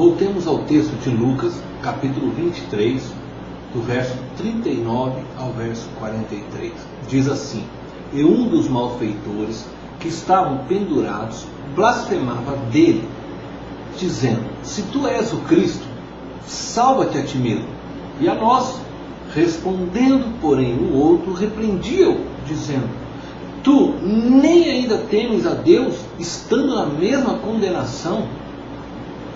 Voltemos ao texto de Lucas, capítulo 23, do verso 39 ao verso 43. Diz assim: E um dos malfeitores que estavam pendurados blasfemava dele, dizendo: Se tu és o Cristo, salva-te a ti mesmo e a nós. Respondendo, porém, o outro repreendia-o, dizendo: Tu nem ainda temes a Deus, estando na mesma condenação?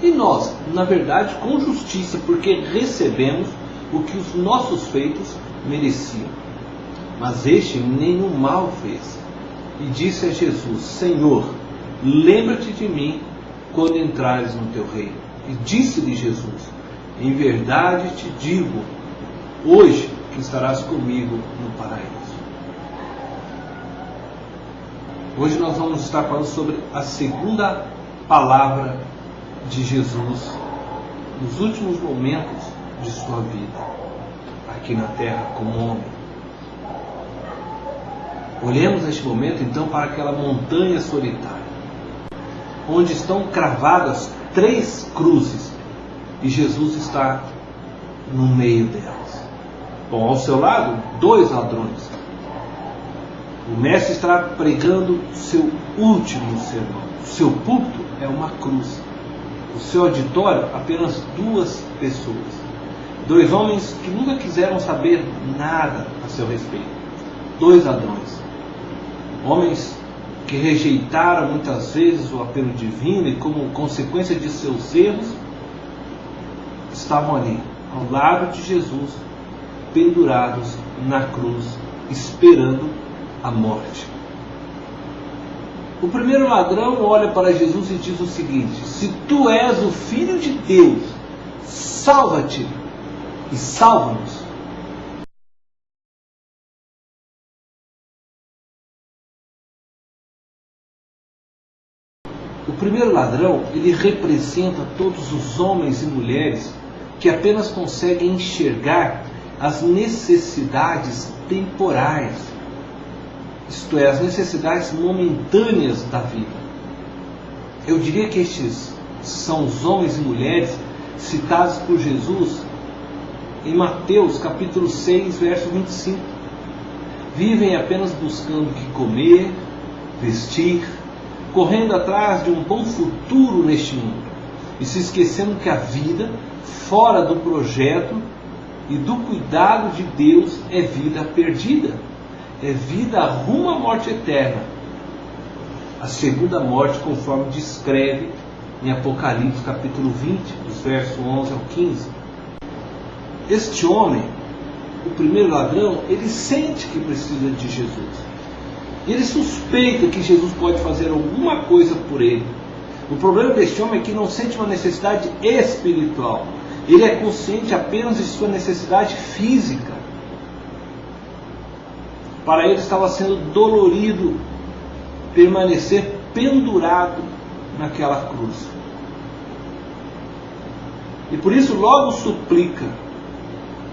E nós, na verdade, com justiça, porque recebemos o que os nossos feitos mereciam. Mas este nenhum mal fez. E disse a Jesus: Senhor, lembra-te de mim quando entrares no teu reino. E disse-lhe Jesus: Em verdade te digo, hoje que estarás comigo no paraíso. Hoje nós vamos estar falando sobre a segunda palavra de Jesus nos últimos momentos de sua vida aqui na terra como homem. Olhemos neste momento então para aquela montanha solitária, onde estão cravadas 3 cruzes e Jesus está no meio delas. Bom, ao seu lado, 2 ladrões. O mestre está pregando seu último sermão. O seu púlpito é uma cruz. O seu auditório, apenas 2 pessoas. 2 homens que nunca quiseram saber nada a seu respeito. 2 ladrões. Homens que rejeitaram muitas vezes o apelo divino e, como consequência de seus erros, estavam ali, ao lado de Jesus, pendurados na cruz, esperando a morte. O primeiro ladrão olha para Jesus e diz o seguinte: Se tu és o Filho de Deus, salva-te e salva-nos. O primeiro ladrão, ele representa todos os homens e mulheres que apenas conseguem enxergar as necessidades temporais, isto é, as necessidades momentâneas da vida. Eu diria que estes são os homens e mulheres citados por Jesus em Mateus capítulo 6, verso 25. Vivem apenas buscando o que comer, vestir, correndo atrás de um bom futuro neste mundo e se esquecendo que a vida fora do projeto e do cuidado de Deus é vida perdida, é vida rumo à morte eterna, a segunda morte, conforme descreve em Apocalipse capítulo 20, dos versos 11 ao 15. Este homem, o primeiro ladrão, ele sente que precisa de Jesus. E ele suspeita que Jesus pode fazer alguma coisa por ele. O problema deste homem é que não sente uma necessidade espiritual. Ele é consciente apenas de sua necessidade física. Para ele estava sendo dolorido permanecer pendurado naquela cruz. E por isso logo suplica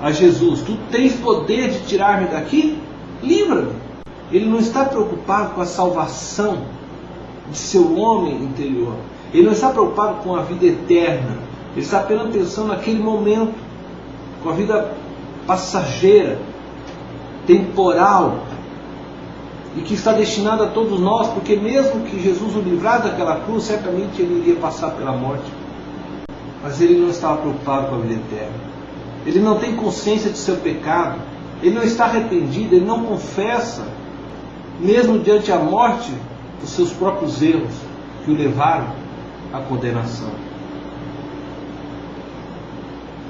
a Jesus: Tu tens poder de tirar-me daqui? Livra-me. Ele não está preocupado com a salvação de seu homem interior. Ele não está preocupado com a vida eterna. Ele está apenas pensando naquele momento, com a vida passageira, temporal, e que está destinada a todos nós, porque mesmo que Jesus o livrasse daquela cruz, certamente ele iria passar pela morte. Mas ele não estava preocupado com a vida eterna. Ele não tem consciência de seu pecado. Ele não está arrependido, ele não confessa, mesmo diante da morte, os seus próprios erros que o levaram à condenação.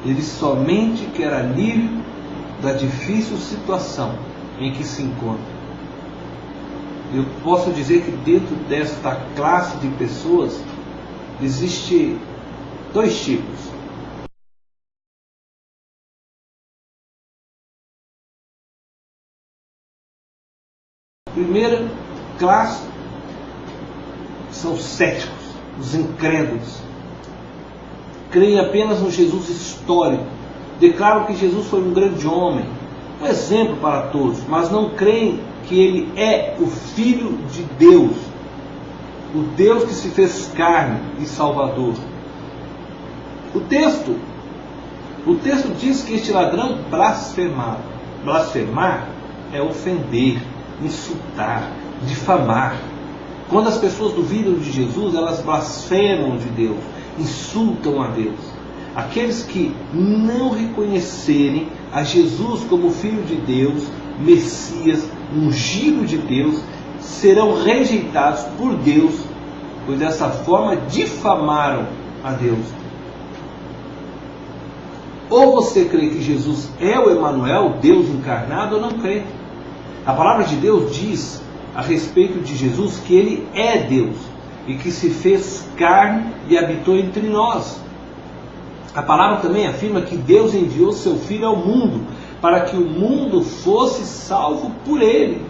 Ele somente quer alívio da difícil situação em que se encontra. Eu posso dizer que dentro desta classe de pessoas existe 2 tipos. A primeira classe são os céticos, os incrédulos. Creem apenas no Jesus histórico. Declaram que Jesus foi um grande homem, um exemplo para todos, mas não creem que ele é o Filho de Deus, o Deus que se fez carne e Salvador. O texto diz que este ladrão blasfemava. Blasfemar é ofender, insultar, difamar. Quando as pessoas duvidam de Jesus, elas blasfemam de Deus, insultam a Deus. Aqueles que não reconhecerem a Jesus como Filho de Deus, Messias, ungido de Deus, serão rejeitados por Deus, pois dessa forma difamaram a Deus. Ou você crê que Jesus é o Emanuel, Deus encarnado, ou não crê. A palavra de Deus diz a respeito de Jesus que ele é Deus e que se fez carne e habitou entre nós. A palavra também afirma que Deus enviou seu Filho ao mundo para que o mundo fosse salvo por ele.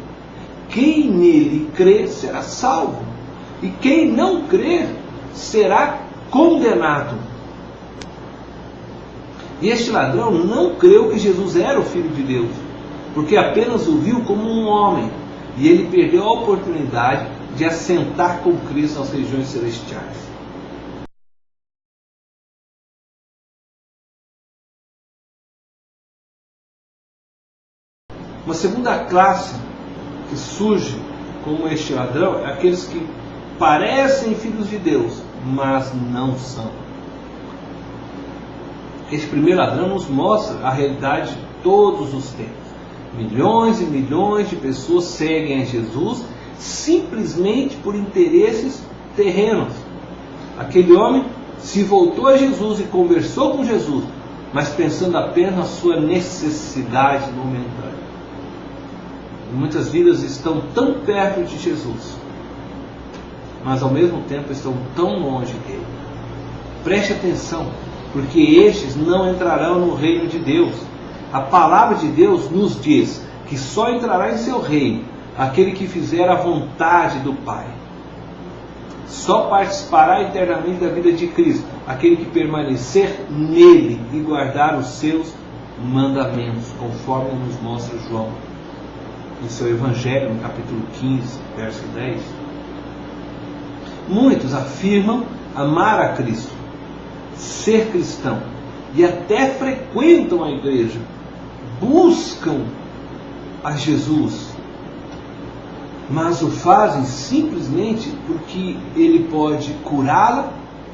Quem nele crê será salvo, e quem não crer será condenado. E este ladrão não creu que Jesus era o Filho de Deus, porque apenas o viu como um homem, e ele perdeu a oportunidade de assentar com Cristo nas regiões celestiais. Uma segunda classe que surge como este ladrão é aqueles que parecem filhos de Deus, mas não são. Este primeiro ladrão nos mostra a realidade de todos os tempos. Milhões e milhões de pessoas seguem a Jesus simplesmente por interesses terrenos. Aquele homem se voltou a Jesus e conversou com Jesus, mas pensando apenas na sua necessidade momentânea. Muitas vidas estão tão perto de Jesus, mas ao mesmo tempo estão tão longe dele. Preste atenção, porque estes não entrarão no reino de Deus. A palavra de Deus nos diz que só entrará em seu reino aquele que fizer a vontade do Pai. Só participará eternamente da vida de Cristo aquele que permanecer nele e guardar os seus mandamentos, conforme nos mostra João em seu Evangelho, no capítulo 15, verso 10. Muitos afirmam amar a Cristo, ser cristão, e até frequentam a igreja, buscam a Jesus, mas o fazem simplesmente porque ele pode curá-la,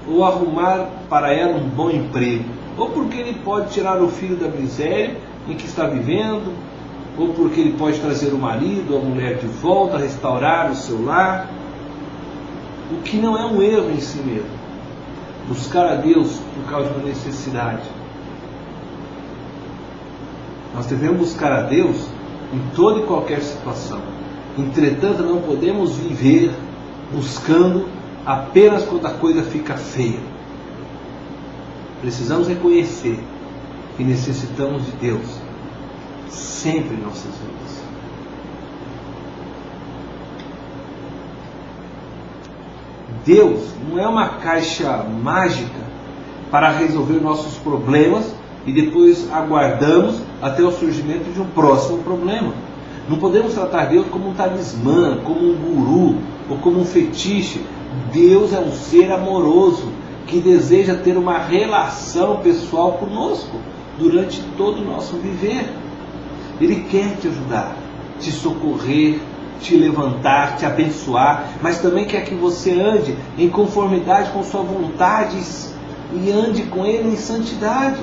ou arrumar para ela um bom emprego, ou porque ele pode tirar o filho da miséria em que está vivendo, ou porque ele pode trazer o marido ou a mulher de volta, restaurar o seu lar. O que não é um erro em si mesmo. Buscar a Deus por causa de uma necessidade. Nós devemos buscar a Deus em toda e qualquer situação. Entretanto, não podemos viver buscando apenas quando a coisa fica feia. Precisamos reconhecer que necessitamos de Deus sempre em nossas vidas. Deus não é uma caixa mágica para resolver nossos problemas e depois aguardamos até o surgimento de um próximo problema. Não podemos tratar Deus como um talismã, como um guru ou como um fetiche. Deus é um ser amoroso que deseja ter uma relação pessoal conosco durante todo o nosso viver. Ele quer te ajudar, te socorrer, te levantar, te abençoar, mas também quer que você ande em conformidade com sua vontade e ande com Ele em santidade.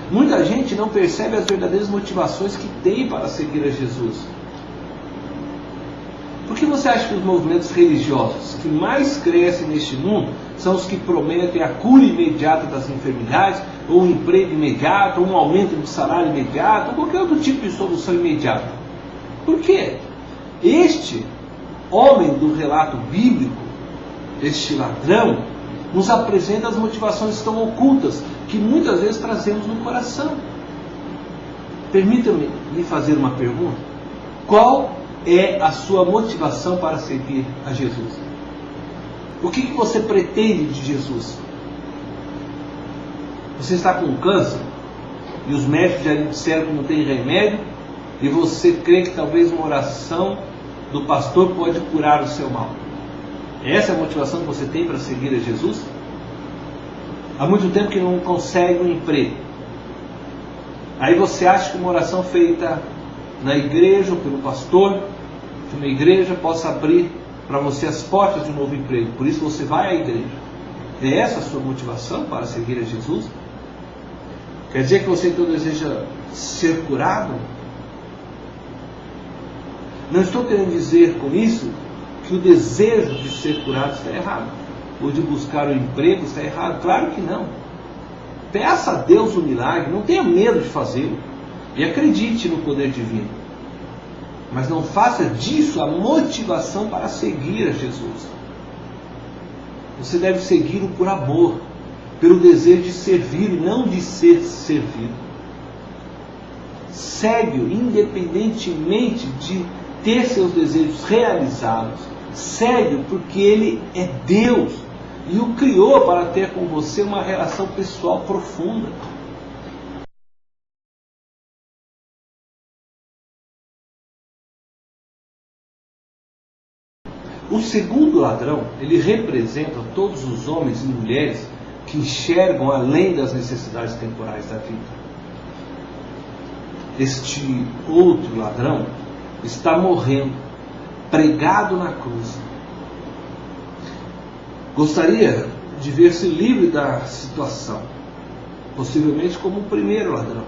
Muita gente não percebe as verdadeiras motivações que tem para seguir a Jesus. Por que você acha que os movimentos religiosos que mais crescem neste mundo são os que prometem a cura imediata das enfermidades, ou um emprego imediato, ou um aumento de salário imediato, ou qualquer outro tipo de solução imediata? Por quê? Este homem do relato bíblico, este ladrão, nos apresenta as motivações que estão ocultas, que muitas vezes trazemos no coração. Permita-me lhe fazer uma pergunta. Qual é a sua motivação para seguir a Jesus? O que você pretende de Jesus? Você está com câncer e os médicos já lhe disseram que não tem remédio, e você crê que talvez uma oração do pastor pode curar o seu mal. Essa é a motivação que você tem para seguir a Jesus? Há muito tempo que não consegue um emprego. Aí você acha que uma oração feita na igreja ou pelo pastor de uma igreja possa abrir para você as portas de um novo emprego. Por isso você vai à igreja. É essa a sua motivação para seguir a Jesus? Quer dizer que você então deseja ser curado? Não estou querendo dizer com isso que o desejo de ser curado está errado, ou de buscar um emprego está errado. Claro que não. Peça a Deus o milagre, não tenha medo de fazê-lo, e acredite no poder divino. Mas não faça disso a motivação para seguir a Jesus. Você deve segui-lo por amor, pelo desejo de servir e não de ser servido. Segue-o independentemente de ter seus desejos realizados. Segue-o porque Ele é Deus e o criou para ter com você uma relação pessoal profunda. O segundo ladrão, ele representa todos os homens e mulheres que enxergam além das necessidades temporais da vida. Este outro ladrão está morrendo, pregado na cruz. Gostaria de ver-se livre da situação, possivelmente como o primeiro ladrão.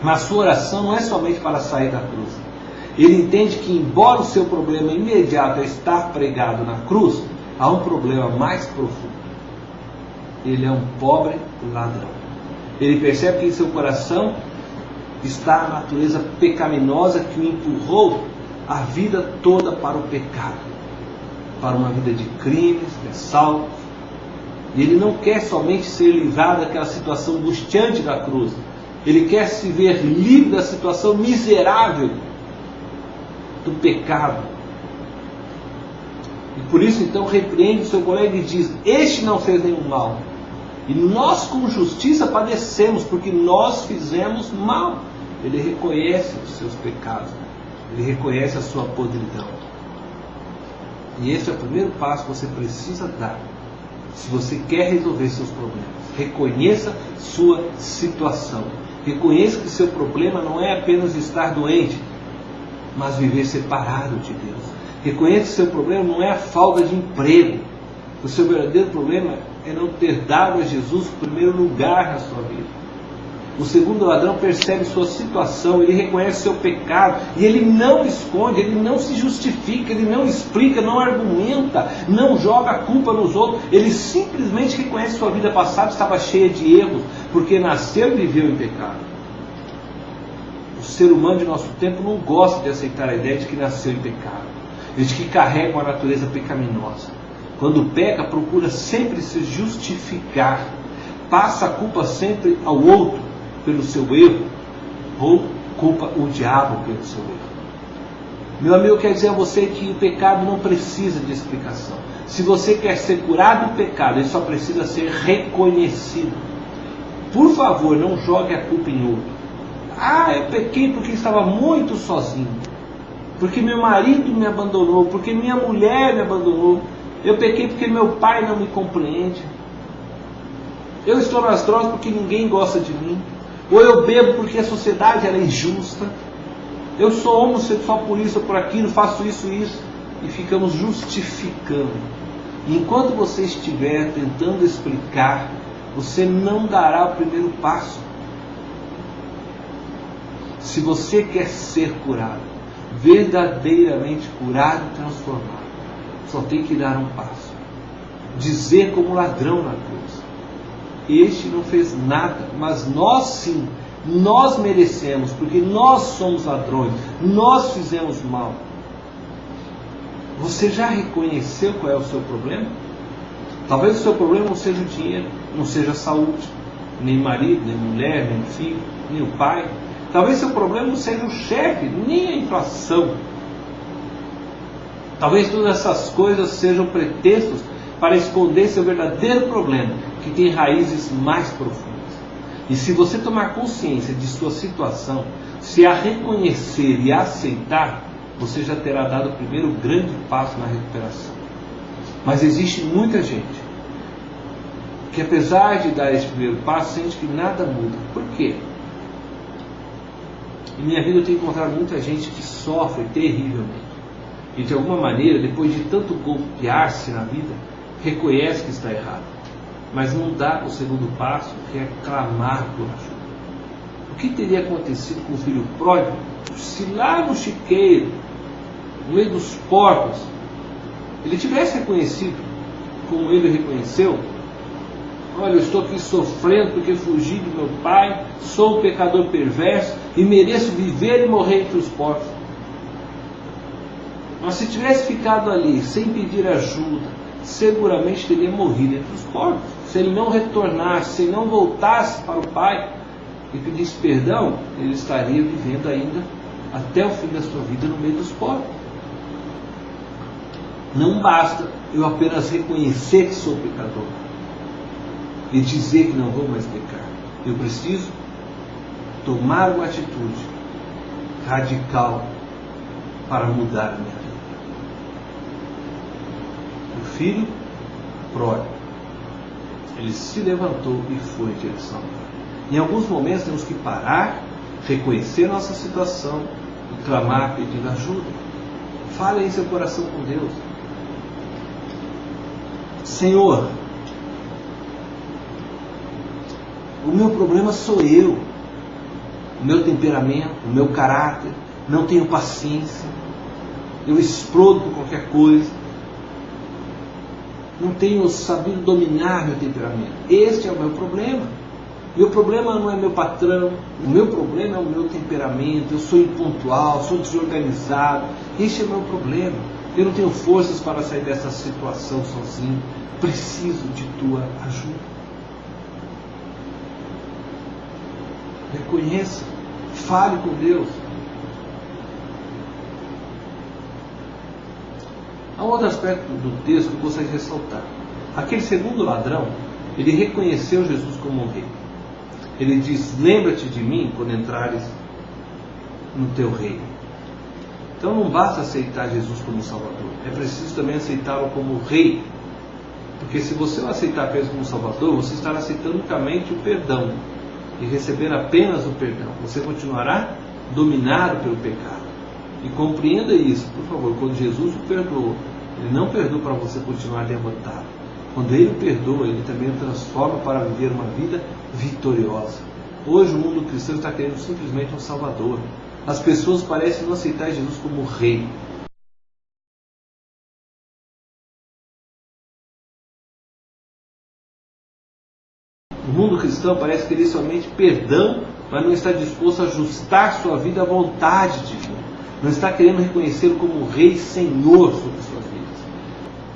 Mas sua oração não é somente para sair da cruz. Ele entende que, embora o seu problema imediato é estar pregado na cruz, há um problema mais profundo. Ele é um pobre ladrão. Ele percebe que em seu coração está a natureza pecaminosa que o empurrou a vida toda para o pecado, para uma vida de crimes, de assaltos. E ele não quer somente ser livrado daquela situação angustiante da cruz. Ele quer se ver livre da situação miserável do pecado. E por isso então repreende o seu colega e diz: este não fez nenhum mal, e nós com justiça padecemos, porque nós fizemos mal. Ele reconhece os seus pecados, ele reconhece a sua podridão. E esse é o primeiro passo que você precisa dar se você quer resolver seus problemas. Reconheça sua situação. Reconheça que seu problema não é apenas estar doente, mas viver separado de Deus. Reconheça que seu problema não é a falta de emprego. O seu verdadeiro problema é não ter dado a Jesus o primeiro lugar na sua vida. O segundo ladrão percebe sua situação, ele reconhece seu pecado, e ele não esconde, ele não se justifica, ele não explica, não argumenta, não joga a culpa nos outros. Ele simplesmente reconhece que sua vida passada estava cheia de erros, porque nasceu e viveu em pecado. O ser humano de nosso tempo não gosta de aceitar a ideia de que nasceu em pecado, de que carrega uma natureza pecaminosa. Quando peca, procura sempre se justificar, passa a culpa sempre ao outro pelo seu erro, ou culpa o diabo pelo seu erro. Meu amigo, quer dizer a você que o pecado não precisa de explicação. Se você quer ser curado do pecado, ele só precisa ser reconhecido. Por favor, não jogue a culpa em outro. Ah, eu pequei porque estava muito sozinho, porque meu marido me abandonou, porque minha mulher me abandonou. Eu pequei porque meu pai não me compreende. Eu estou nas drogas porque ninguém gosta de mim. Ou eu bebo porque a sociedade ela é injusta. Eu sou homossexual por isso ou por aquilo, faço isso e isso. E ficamos justificando. E enquanto você estiver tentando explicar, você não dará o primeiro passo. Se você quer ser curado, verdadeiramente curado e transformado, só tem que dar um passo. Dizer como ladrão na cruz: este não fez nada, mas nós sim, nós merecemos, porque nós somos ladrões, nós fizemos mal. Você já reconheceu qual é o seu problema? Talvez o seu problema não seja o dinheiro, não seja a saúde, nem marido, nem mulher, nem filho, nem o pai. Talvez seu problema não seja o chefe, nem a inflação. Talvez todas essas coisas sejam pretextos para esconder seu verdadeiro problema, que tem raízes mais profundas. E se você tomar consciência de sua situação, se a reconhecer e a aceitar, você já terá dado o primeiro grande passo na recuperação. Mas existe muita gente que apesar de dar esse primeiro passo, sente que nada muda. Por quê? Em minha vida eu tenho encontrado muita gente que sofre terrivelmente. E de alguma maneira, depois de tanto golpear-se na vida, reconhece que está errado. Mas não dá o segundo passo, que é clamar por ajuda. O que teria acontecido com o filho pródigo se lá no chiqueiro, no meio dos porcos, ele tivesse reconhecido, como ele reconheceu: olha, eu estou aqui sofrendo porque fugi do meu pai, sou um pecador perverso e mereço viver e morrer entre os porcos. Mas se tivesse ficado ali sem pedir ajuda, seguramente teria morrido entre os porcos. Se ele não retornasse, se ele não voltasse para o pai e pedisse perdão, ele estaria vivendo ainda até o fim da sua vida no meio dos porcos. Não basta eu apenas reconhecer que sou pecador e dizer que não vou mais pecar. Eu preciso tomar uma atitude radical para mudar a minha vida. O filho pródigo, ele se levantou e foi em direção ao pai. Em alguns momentos temos que parar, reconhecer nossa situação e clamar pedindo ajuda. Fale em seu coração com Deus: Senhor, o meu problema sou eu, o meu temperamento, o meu caráter, não tenho paciência, eu explodo por qualquer coisa, não tenho sabido dominar meu temperamento. Este é o meu problema. Meu problema não é meu patrão, o meu problema é o meu temperamento, eu sou impontual, sou desorganizado, este é o meu problema. Eu não tenho forças para sair dessa situação sozinho, preciso de tua ajuda. Reconheça, fale com Deus. Há um outro aspecto do texto que eu gostaria de ressaltar. Aquele segundo ladrão, ele reconheceu Jesus como um rei. Ele diz: lembra-te de mim quando entrares no teu reino. Então não basta aceitar Jesus como Salvador, é preciso também aceitá-lo como rei. Porque se você o aceitar apenas como Salvador, você estará aceitando unicamente o perdão. E receber apenas o perdão, você continuará dominado pelo pecado. E compreenda isso, por favor. Quando Jesus o perdoou, Ele não perdoou para você continuar derrotado. Quando Ele o perdoa, Ele também o transforma para viver uma vida vitoriosa. Hoje o mundo cristão está querendo simplesmente um Salvador. As pessoas parecem não aceitar Jesus como rei. O mundo cristão parece querer somente perdão, mas não está disposto a ajustar sua vida à vontade divina. Não está querendo reconhecê-lo como Rei e Senhor sobre suas vidas.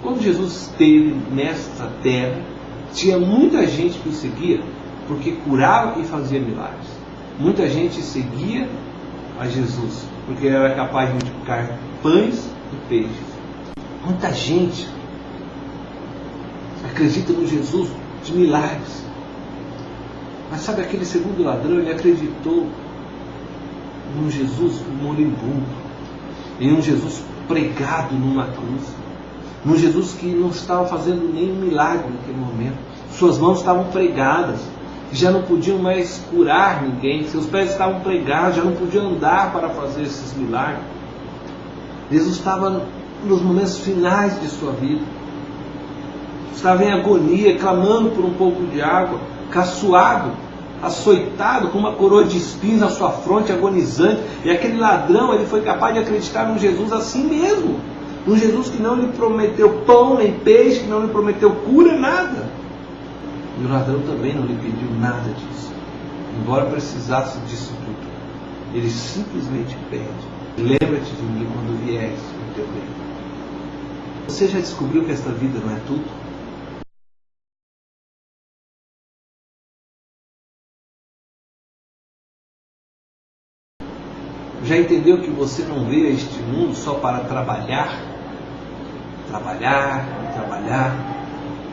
Quando Jesus esteve nesta terra, tinha muita gente que o seguia porque curava e fazia milagres. Muita gente seguia a Jesus porque ele era capaz de multiplicar pães e peixes. Muita gente acredita no Jesus de milagres. Mas sabe, aquele segundo ladrão, ele acreditou num Jesus moribundo, em um Jesus pregado numa cruz, num Jesus que não estava fazendo nenhum milagre naquele momento. Suas mãos estavam pregadas, já não podiam mais curar ninguém, seus pés estavam pregados, já não podiam andar para fazer esses milagres. Jesus estava nos momentos finais de sua vida, estava em agonia, clamando por um pouco de água, caçoado, açoitado, com uma coroa de espinhos na sua fronte, agonizante. E aquele ladrão, ele foi capaz de acreditar num Jesus assim mesmo, num Jesus que não lhe prometeu pão nem peixe, que não lhe prometeu cura, nada. E o ladrão também não lhe pediu nada disso, embora precisasse disso tudo. Ele simplesmente pede: lembra-te de mim quando vieres no teu reino. Você já descobriu que esta vida não é tudo? Já entendeu que você não veio a este mundo só para trabalhar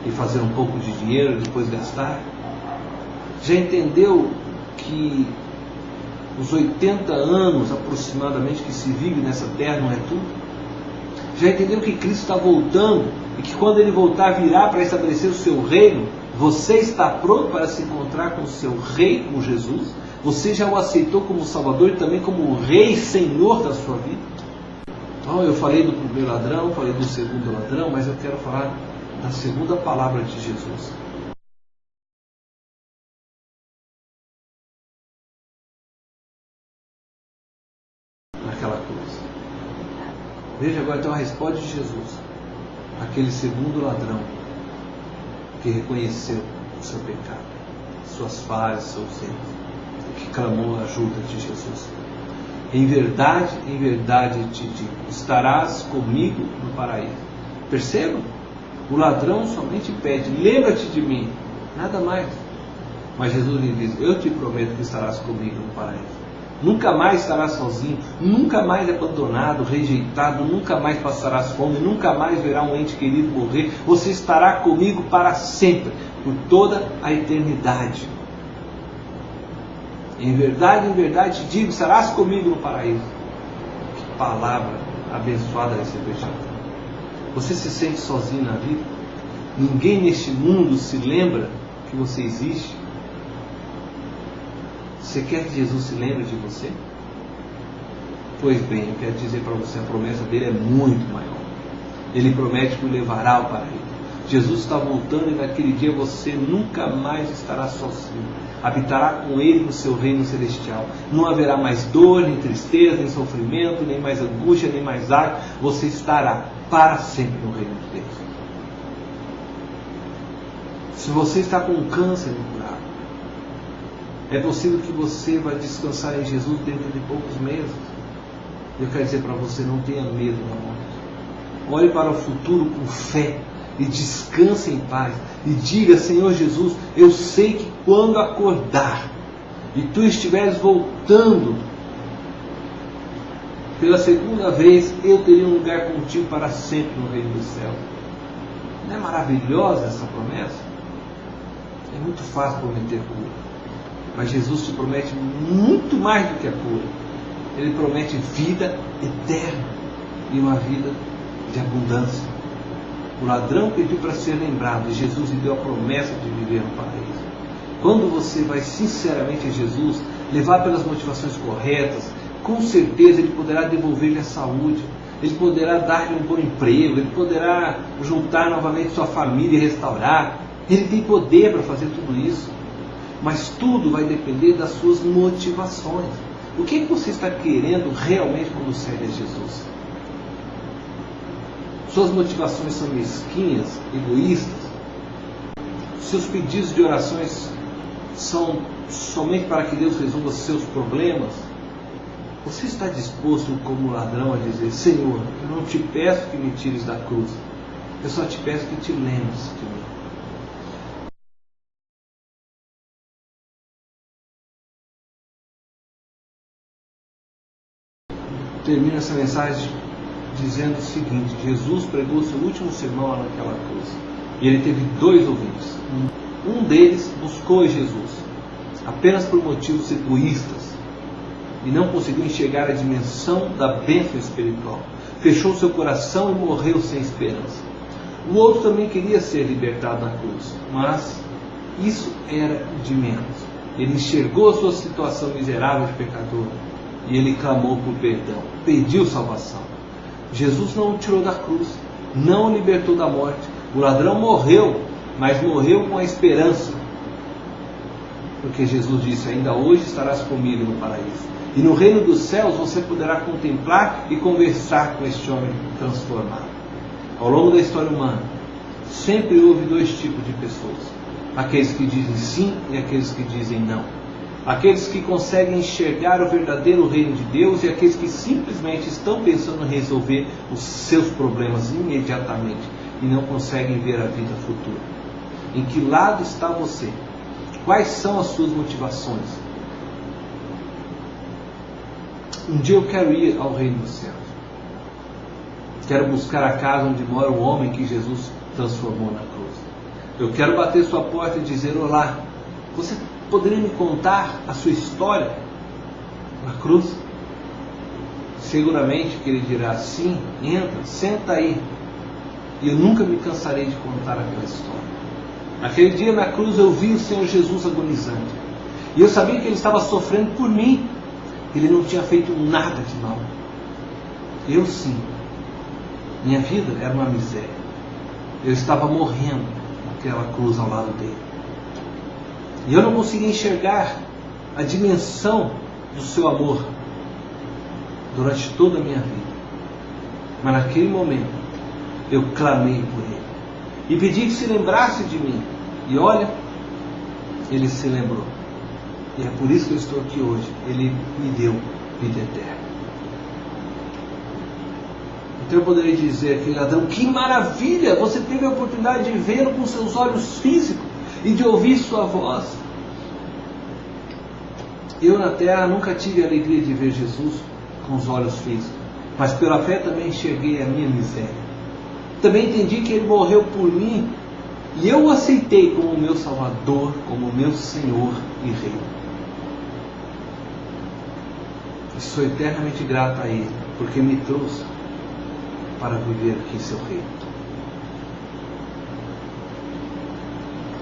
e fazer um pouco de dinheiro e depois gastar? Já entendeu que os 80 anos aproximadamente que se vive nessa terra não é tudo? Já entendeu que Cristo está voltando e que quando Ele voltar virá para estabelecer o seu reino, Você está pronto para se encontrar com o seu rei, com Jesus? Você já o aceitou como Salvador e também como o Rei e Senhor da sua vida? Então, eu falei do primeiro ladrão, falei do segundo ladrão, mas eu quero falar da segunda palavra de Jesus. Naquela cruz. Veja agora então a resposta de Jesus. Aquele segundo ladrão que reconheceu o seu pecado, suas falhas, seus erros, que clamou a ajuda de Jesus. Em verdade te digo, estarás comigo no paraíso. Percebam? O ladrão somente pede, lembra-te de mim, nada mais. Mas Jesus lhe diz, eu te prometo que estarás comigo no paraíso. Nunca mais estarás sozinho, nunca mais abandonado, rejeitado, nunca mais passarás fome, nunca mais verá um ente querido morrer. Você estará comigo para sempre, por toda a eternidade. Em verdade te digo, estarás comigo no paraíso. Que palavra abençoada recebeste. Você se sente sozinho na vida? Ninguém neste mundo se lembra que você existe? Você quer que Jesus se lembre de você? Pois bem, eu quero dizer para você, a promessa dele é muito maior. Ele promete que o levará ao paraíso. Jesus está voltando e naquele dia você nunca mais estará sozinho. Habitará com ele no seu reino celestial. Não haverá mais dor, nem tristeza, nem sofrimento, nem mais angústia, nem mais ar. Você estará para sempre no reino de Deus. Se você está com um câncer incurado, é possível que você vai descansar em Jesus dentro de poucos meses. Eu quero dizer para você, não tenha medo da morte. Olhe para o futuro com fé e descanse em paz. E diga, Senhor Jesus, eu sei que quando acordar e tu estiveres voltando pela segunda vez, eu teria um lugar contigo para sempre no reino do céu. Não é maravilhosa essa promessa? É muito fácil prometer cura, mas Jesus te promete muito mais do que a cura. Ele promete vida eterna e uma vida de abundância. O ladrão pediu para ser lembrado e Jesus lhe deu a promessa de viver no paraíso. Quando você vai sinceramente a Jesus, levar pelas motivações corretas, com certeza Ele poderá devolver-lhe a saúde, Ele poderá dar-lhe um bom emprego, Ele poderá juntar novamente sua família e restaurar. Ele tem poder para fazer tudo isso. Mas tudo vai depender das suas motivações. O que você está querendo realmente quando segue a Jesus? Suas motivações são mesquinhas, egoístas? Seus pedidos de orações são somente para que Deus resolva seus problemas? Você está disposto, como ladrão, a dizer, Senhor, eu não te peço que me tires da cruz, eu só te peço que te lembres de mim. Termino essa mensagem dizendo o seguinte: Jesus pregou seu último sermão lá naquela cruz e ele teve 2 ouvintes. Um deles buscou Jesus apenas por motivos egoístas e não conseguiu enxergar a dimensão da bênção espiritual. Fechou seu coração e morreu sem esperança. O outro também queria ser libertado da cruz, mas isso era de menos. Ele enxergou a sua situação miserável de pecador e ele clamou por perdão, pediu salvação. Jesus não o tirou da cruz, não o libertou da morte. O ladrão morreu, mas morreu com a esperança, porque Jesus disse, ainda hoje estarás comigo no paraíso. E no reino dos céus você poderá contemplar e conversar com este homem transformado. Ao longo da história humana, sempre houve 2 tipos de pessoas: aqueles que dizem sim e aqueles que dizem não. Aqueles que conseguem enxergar o verdadeiro reino de Deus e aqueles que simplesmente estão pensando em resolver os seus problemas imediatamente e não conseguem ver a vida futura. Em que lado está você? Quais são as suas motivações? Um dia eu quero ir ao reino dos céus. Quero buscar a casa onde mora o homem que Jesus transformou na cruz. Eu quero bater sua porta e dizer, olá, você poderia me contar a sua história na cruz? Seguramente que ele dirá, sim, entra, senta aí. E eu nunca me cansarei de contar aquela história. Naquele dia na cruz eu vi o Senhor Jesus agonizando. E eu sabia que Ele estava sofrendo por mim. Ele não tinha feito nada de mal. Eu sim. Minha vida era uma miséria. Eu estava morrendo naquela cruz ao lado dele. E eu não conseguia enxergar a dimensão do seu amor durante toda a minha vida. Mas naquele momento eu clamei por ele e pedi que se lembrasse de mim. E olha, ele se lembrou. E é por isso que eu estou aqui hoje. Ele me deu vida eterna. Então eu poderia dizer àquele ladrão: que maravilha! Você teve a oportunidade de vê-lo com seus olhos físicos e de ouvir sua voz. Eu na terra nunca tive a alegria de ver Jesus com os olhos físicos, mas pela fé também enxerguei a minha miséria. Também entendi que Ele morreu por mim e eu o aceitei como o meu Salvador, como o meu Senhor e Rei. E sou eternamente grato a Ele, porque me trouxe para viver aqui em seu reino.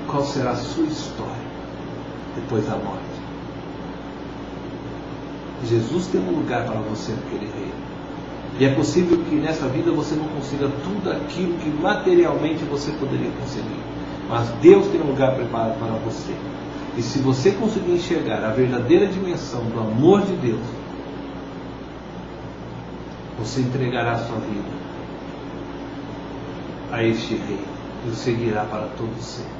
Qual será a sua história depois da morte? Jesus tem um lugar para você naquele reino. E é possível que nessa vida você não consiga tudo aquilo que materialmente você poderia conseguir. Mas Deus tem um lugar preparado para você. E se você conseguir enxergar a verdadeira dimensão do amor de Deus, você entregará a sua vida a este Rei e o seguirá para todo sempre.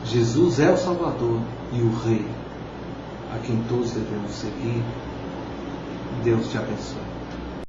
Jesus é o Salvador e o Rei a quem todos devemos seguir. Deus te abençoe.